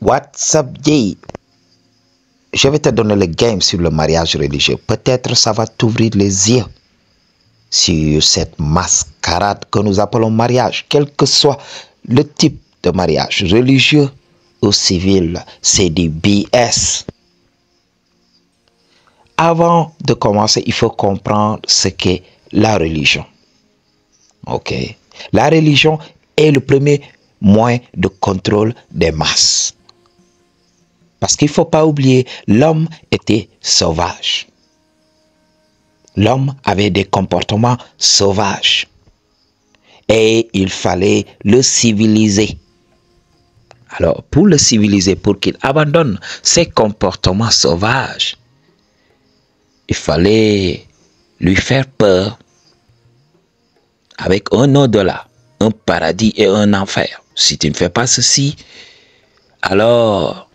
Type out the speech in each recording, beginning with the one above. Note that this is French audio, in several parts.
What's up, Jay? Je vais te donner le game sur le mariage religieux. Peut-être ça va t'ouvrir les yeux sur cette mascarade que nous appelons mariage, quel que soit le type de mariage, religieux ou civil, c'est du BS. Avant de commencer, il faut comprendre ce qu'est la religion. Ok? La religion est le premier moyen de contrôle des masses. Parce qu'il ne faut pas oublier, l'homme était sauvage. L'homme avait des comportements sauvages. Et il fallait le civiliser. Alors, pour le civiliser, pour qu'il abandonne ses comportements sauvages, il fallait lui faire peur avec un au-delà, un paradis et un enfer. Si tu ne fais pas ceci, alors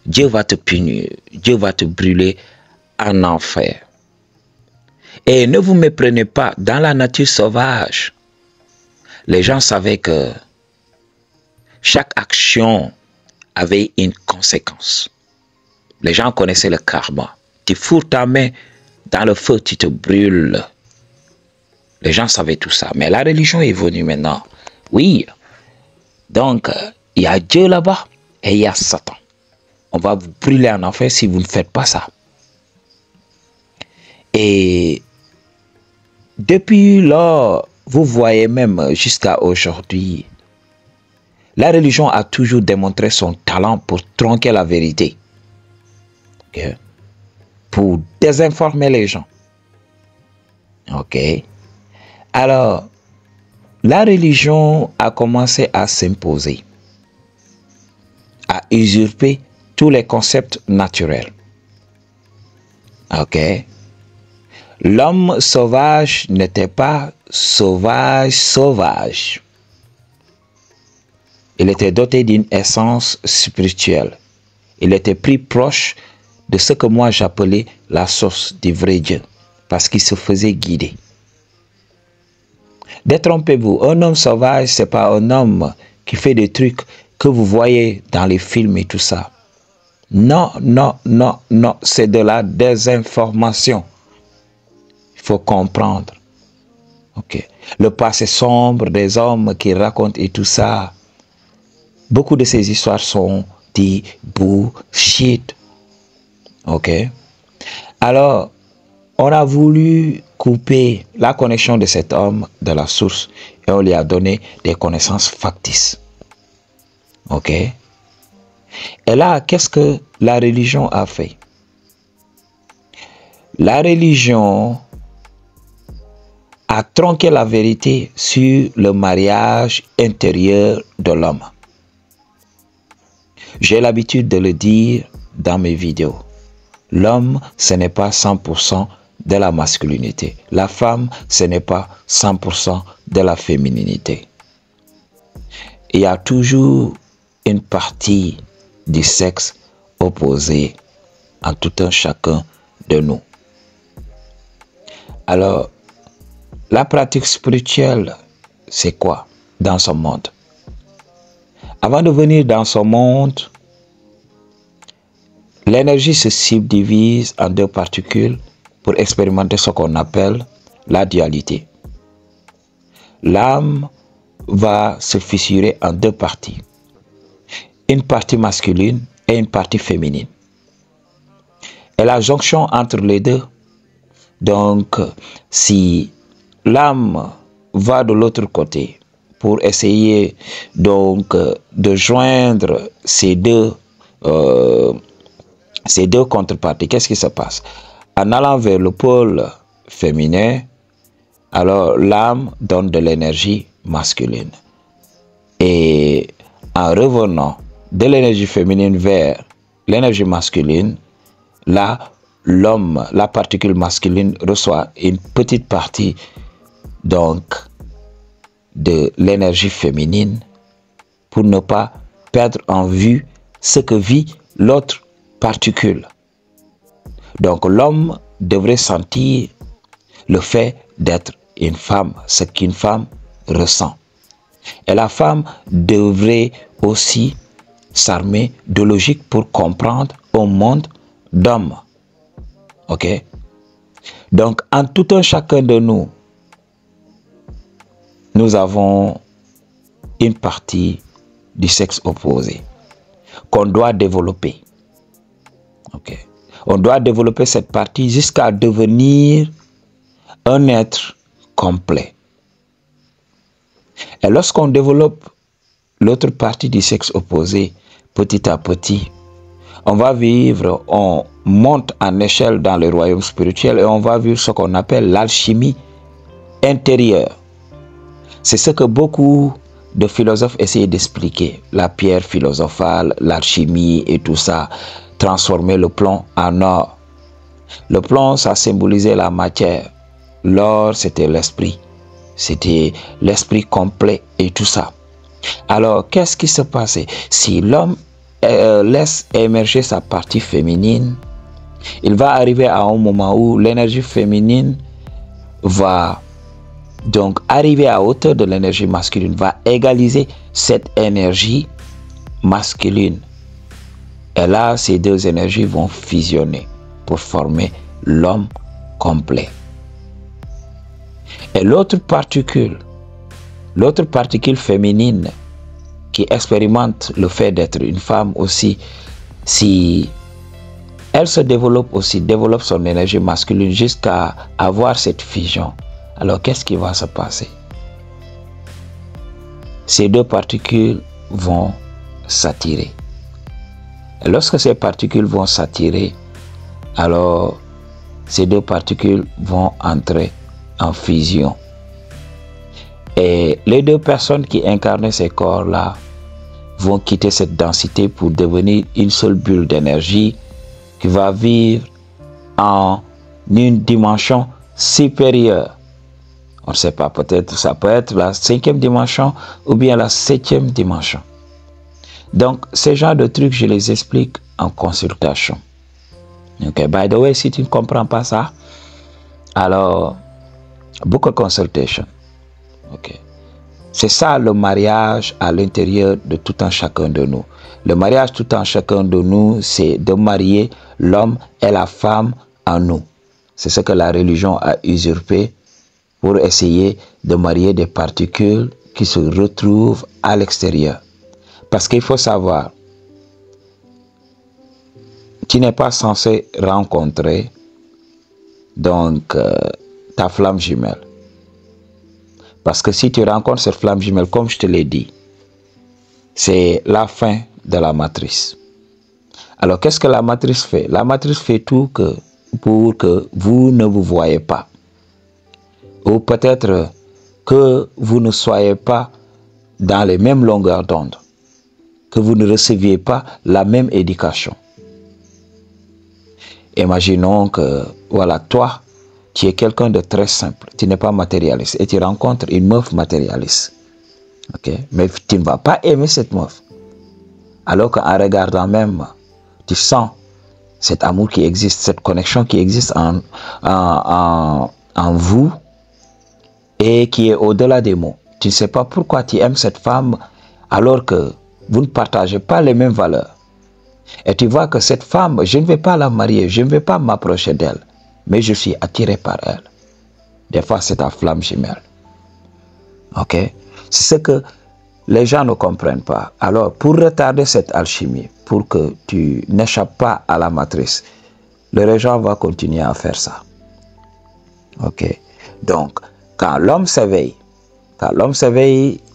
Dieu va te punir, Dieu va te brûler en enfer. Et ne vous méprenez pas, dans la nature sauvage, les gens savaient que chaque action avait une conséquence. Les gens connaissaient le karma. Tu fous ta main dans le feu, tu te brûles. Les gens savaient tout ça. Mais la religion est venue maintenant. Oui. Donc, il y a Dieu là-bas et il y a Satan. On va vous brûler en enfer si vous ne faites pas ça. Et depuis lors, vous voyez même jusqu'à aujourd'hui, la religion a toujours démontré son talent pour tronquer la vérité. Okay? Pour désinformer les gens. Ok. Alors, la religion a commencé à s'imposer, à usurper tous les concepts naturels. Ok. L'homme sauvage n'était pas sauvage. Il était doté d'une essence spirituelle. Il était plus proche de ce que moi j'appelais la source du vrai Dieu, parce qu'il se faisait guider. Détrompez-vous, un homme sauvage, ce n'est pas un homme qui fait des trucs que vous voyez dans les films et tout ça. Non, c'est de la désinformation. Il faut comprendre. Ok. Le passé sombre des hommes qui racontent et tout ça. Beaucoup de ces histoires sont des bullshit. Ok. Alors, on a voulu couper la connexion de cet homme de la source et on lui a donné des connaissances factices. Ok. Et là, qu'est-ce que la religion a fait? La religion a tronqué la vérité sur le mariage intérieur de l'homme. J'ai l'habitude de le dire dans mes vidéos. L'homme, ce n'est pas 100% de la masculinité. La femme, ce n'est pas 100% de la fémininité. Il y a toujours une partie du sexe opposé en tout un chacun de nous. Alors, la pratique spirituelle, c'est quoi dans ce monde? Avant de venir dans ce monde, l'énergie se subdivise en deux particules pour expérimenter ce qu'on appelle la dualité. L'âme va se fissurer en deux parties. Une partie masculine et une partie féminine. Et la jonction entre les deux, donc si l'âme va de l'autre côté pour essayer donc de joindre ces deux contreparties, qu'est-ce qui se passe? En allant vers le pôle féminin, alors l'âme donne de l'énergie masculine. Et en revenant de l'énergie féminine vers l'énergie masculine, là, l'homme, la particule masculine reçoit une petite partie donc de l'énergie féminine pour ne pas perdre en vue ce que vit l'autre particule. Donc l'homme devrait sentir le fait d'être une femme, ce qu'une femme ressent. Et la femme devrait aussi s'armer de logique pour comprendre un monde d'hommes. Ok? Donc, en tout un chacun de nous, nous avons une partie du sexe opposé qu'on doit développer. Ok? On doit développer cette partie jusqu'à devenir un être complet. Et lorsqu'on développe l'autre partie du sexe opposé, petit à petit, on va vivre, on monte en échelle dans le royaume spirituel et on va vivre ce qu'on appelle l'alchimie intérieure. C'est ce que beaucoup de philosophes essaient d'expliquer. La pierre philosophale, l'alchimie et tout ça, transformer le plomb en or. Le plomb, ça symbolisait la matière. L'or, c'était l'esprit. C'était l'esprit complet et tout ça. Alors, qu'est-ce qui se passait? Si l'homme laisse émerger sa partie féminine, il va arriver à un moment où l'énergie féminine va donc arriver à hauteur de l'énergie masculine, va égaliser cette énergie masculine. Et là, ces deux énergies vont fusionner pour former l'homme complet. Et l'autre particule féminine qui expérimente le fait d'être une femme aussi, si elle se développe aussi, développe son énergie masculine jusqu'à avoir cette fusion, alors qu'est-ce qui va se passer? Ces deux particules vont s'attirer. Et lorsque ces particules vont s'attirer, alors ces deux particules vont entrer en fusion. Et les deux personnes qui incarnent ces corps-là vont quitter cette densité pour devenir une seule bulle d'énergie qui va vivre en une dimension supérieure. On ne sait pas, peut-être ça peut être la 5e dimension ou bien la 7e dimension. Donc, ce genre de trucs, je les explique en consultation. Ok, by the way, si tu ne comprends pas ça, alors, book a consultation. Ok. C'est ça le mariage à l'intérieur de tout un chacun de nous. Le mariage tout un chacun de nous, c'est de marier l'homme et la femme en nous. C'est ce que la religion a usurpé pour essayer de marier des particules qui se retrouvent à l'extérieur. Parce qu'il faut savoir, tu n'es pas censé rencontrer donc ta flamme jumelle. Parce que si tu rencontres cette flamme jumelle, comme je te l'ai dit, c'est la fin de la matrice. Alors, qu'est-ce que la matrice fait? La matrice fait tout pour que vous ne vous voyez pas. Ou peut-être que vous ne soyez pas dans les mêmes longueurs d'onde. Que vous ne receviez pas la même éducation. Imaginons que, voilà, toi, tu es quelqu'un de très simple, tu n'es pas matérialiste et tu rencontres une meuf matérialiste. Ok, mais tu ne vas pas aimer cette meuf. Alors qu'en regardant même, tu sens cet amour qui existe, cette connexion qui existe en vous et qui est au-delà des mots. Tu ne sais pas pourquoi tu aimes cette femme alors que vous ne partagez pas les mêmes valeurs. Et tu vois que cette femme, je ne vais pas la marier, je ne vais pas m'approcher d'elle, mais je suis attiré par elle. Des fois, c'est ta flamme jumelle. Ok? C'est ce que les gens ne comprennent pas. Alors, pour retarder cette alchimie, pour que tu n'échappes pas à la matrice, le régent va continuer à faire ça. Ok? Donc, quand l'homme s'éveille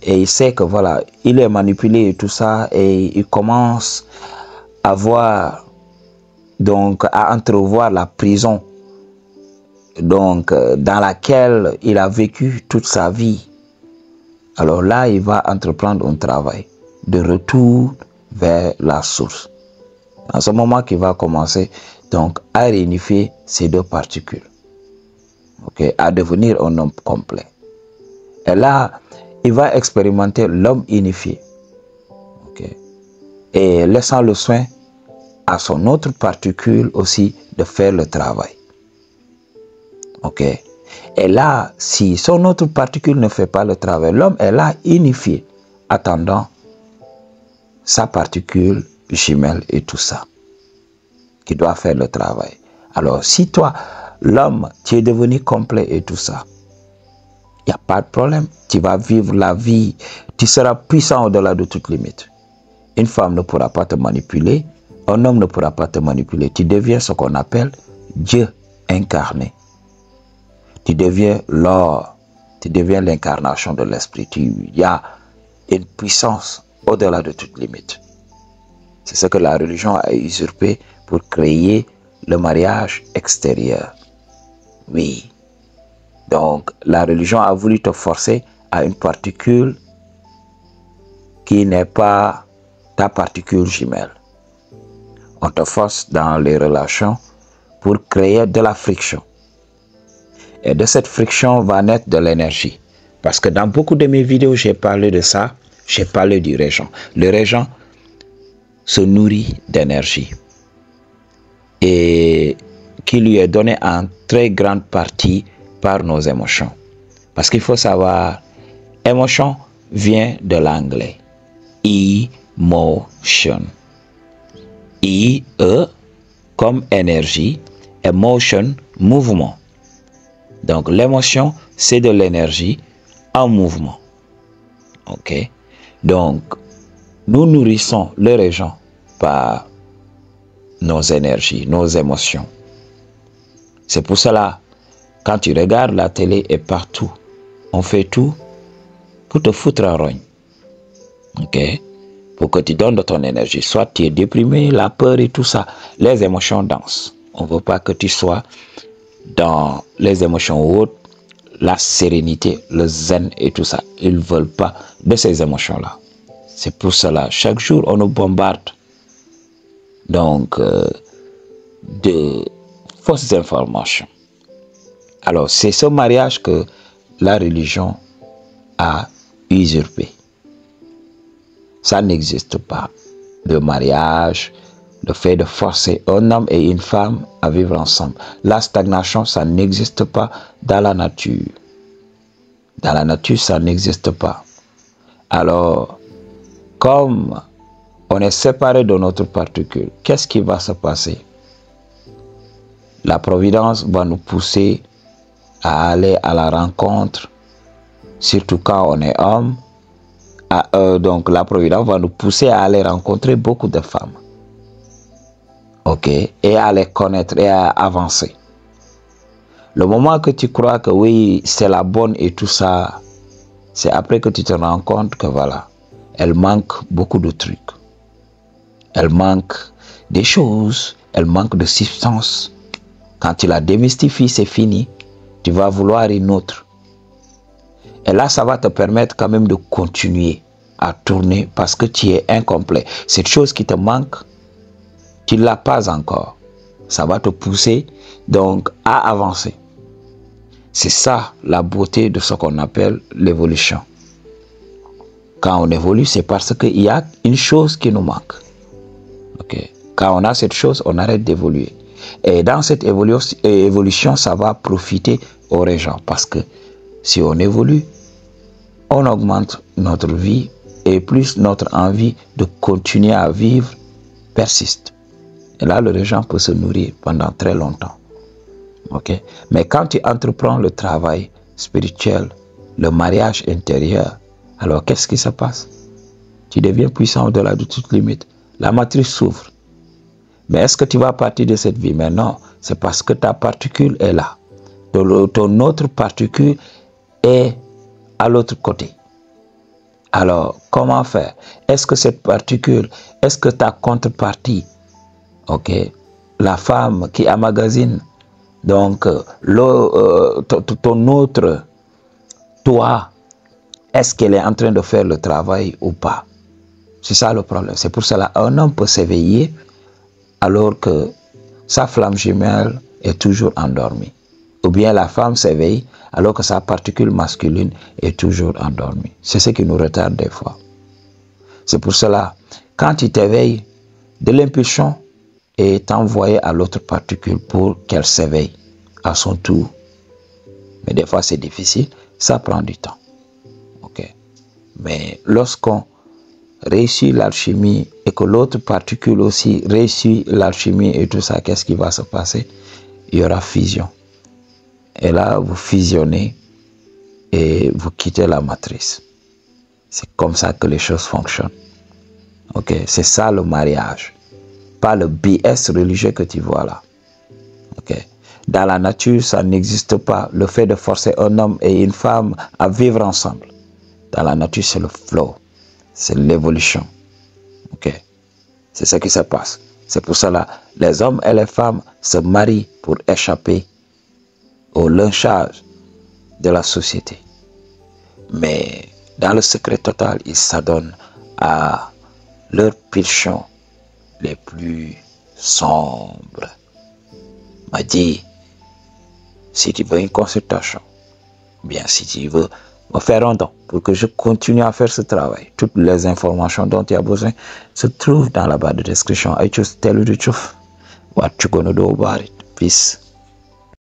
et il sait que voilà, il est manipulé et tout ça, et il commence à voir, donc à entrevoir la prison donc dans laquelle il a vécu toute sa vie. Alors là, il va entreprendre un travail de retour vers la source. En ce moment qu'il va commencer donc à réunifier ces deux particules, okay, à devenir un homme complet. Et là, il va expérimenter l'homme unifié, okay, et laissant le soin à son autre particule aussi de faire le travail. Ok. Et là, si son autre particule ne fait pas le travail, l'homme est là unifié, attendant sa particule jumelle et tout ça, qui doit faire le travail. Alors, si toi, l'homme, tu es devenu complet et tout ça, il n'y a pas de problème. Tu vas vivre la vie, tu seras puissant au-delà de toute limite. Une femme ne pourra pas te manipuler, un homme ne pourra pas te manipuler. Tu deviens ce qu'on appelle Dieu incarné. Tu deviens l'or, tu deviens l'incarnation de l'esprit. Il y a une puissance au-delà de toute limite. C'est ce que la religion a usurpé pour créer le mariage extérieur. Oui. Donc, la religion a voulu te forcer à une particule qui n'est pas ta particule jumelle. On te force dans les relations pour créer de la friction. Et de cette friction va naître de l'énergie. Parce que dans beaucoup de mes vidéos, j'ai parlé de ça. J'ai parlé du régent. Le régent se nourrit d'énergie. Et qui lui est donné en très grande partie par nos émotions. Parce qu'il faut savoir, émotion vient de l'anglais. Emotion. I-E comme énergie, emotion, mouvement. Donc l'émotion, c'est de l'énergie en mouvement. Ok? Donc, nous nourrissons le régent par nos énergies, nos émotions. C'est pour cela, quand tu regardes la télé et partout, on fait tout pour te foutre en rogne. Ok? Pour que tu donnes de ton énergie. Soit tu es déprimé, la peur et tout ça. Les émotions dansent. On ne veut pas que tu sois dans les émotions hautes, la sérénité, le zen et tout ça. Ils ne veulent pas de ces émotions-là. C'est pour cela, chaque jour, on nous bombarde donc de fausses informations. Alors, c'est ce mariage que la religion a usurpé. Ça n'existe pas. Le mariage, le fait de forcer un homme et une femme à vivre ensemble. La stagnation, ça n'existe pas dans la nature. Dans la nature, ça n'existe pas. Alors, comme on est séparé de notre particule, qu'est-ce qui va se passer? La providence va nous pousser à aller à la rencontre, surtout quand on est homme. Donc la providence va nous pousser à aller rencontrer beaucoup de femmes. Ok? Et à les connaître et à avancer. Le moment que tu crois que oui, c'est la bonne et tout ça, c'est après que tu te rends compte que voilà, elle manque beaucoup de trucs. Elle manque des choses, elle manque de substance. Quand tu la démystifies, c'est fini. Tu vas vouloir une autre. Et là, ça va te permettre quand même de continuer à tourner parce que tu es incomplet. Cette chose qui te manque, tu ne l'as pas encore. Ça va te pousser donc à avancer. C'est ça la beauté de ce qu'on appelle l'évolution. Quand on évolue, c'est parce qu'il y a une chose qui nous manque. Okay. Quand on a cette chose, on arrête d'évoluer. Et dans cette évolution, ça va profiter aux régents. Parce que si on évolue, on augmente notre vie et plus notre envie de continuer à vivre persiste. Et là, le régent peut se nourrir pendant très longtemps. Okay? Mais quand tu entreprends le travail spirituel, le mariage intérieur, alors qu'est-ce qui se passe? Tu deviens puissant au-delà de toute limite. La matrice s'ouvre. Mais est-ce que tu vas partir de cette vie? Mais non, c'est parce que ta particule est là. Ton autre particule est à l'autre côté. Alors, comment faire? Est-ce que cette particule, est-ce que ta contrepartie, ok, la femme qui emmagasine, donc ton autre toi, est-ce qu'elle est en train de faire le travail ou pas? C'est ça le problème. C'est pour cela qu'un homme peut s'éveiller alors que sa flamme jumelle est toujours endormie. Ou bien la femme s'éveille alors que sa particule masculine est toujours endormie. C'est ce qui nous retarde des fois. C'est pour cela, quand tu t'éveilles, de l'impulsion est envoyée à l'autre particule pour qu'elle s'éveille à son tour. Mais des fois c'est difficile, ça prend du temps. Okay. Mais lorsqu'on réussit l'alchimie et que l'autre particule aussi réussit l'alchimie et tout ça, qu'est-ce qui va se passer? Il y aura fusion. Et là, vous fusionnez et vous quittez la matrice. C'est comme ça que les choses fonctionnent. Ok, c'est ça le mariage. Pas le BS religieux que tu vois là. Ok. Dans la nature, ça n'existe pas. Le fait de forcer un homme et une femme à vivre ensemble. Dans la nature, c'est le flow. C'est l'évolution. Ok. C'est ce qui se passe. C'est pour cela les hommes et les femmes se marient pour échapper au lynchage de la société. Mais dans le secret total, ils s'adonnent à leurs pulsions les plus sombres. M'a dit, si tu veux une consultation, bien si tu veux me faire un don pour que je continue à faire ce travail, toutes les informations dont tu as besoin se trouvent dans la barre de description. Peace.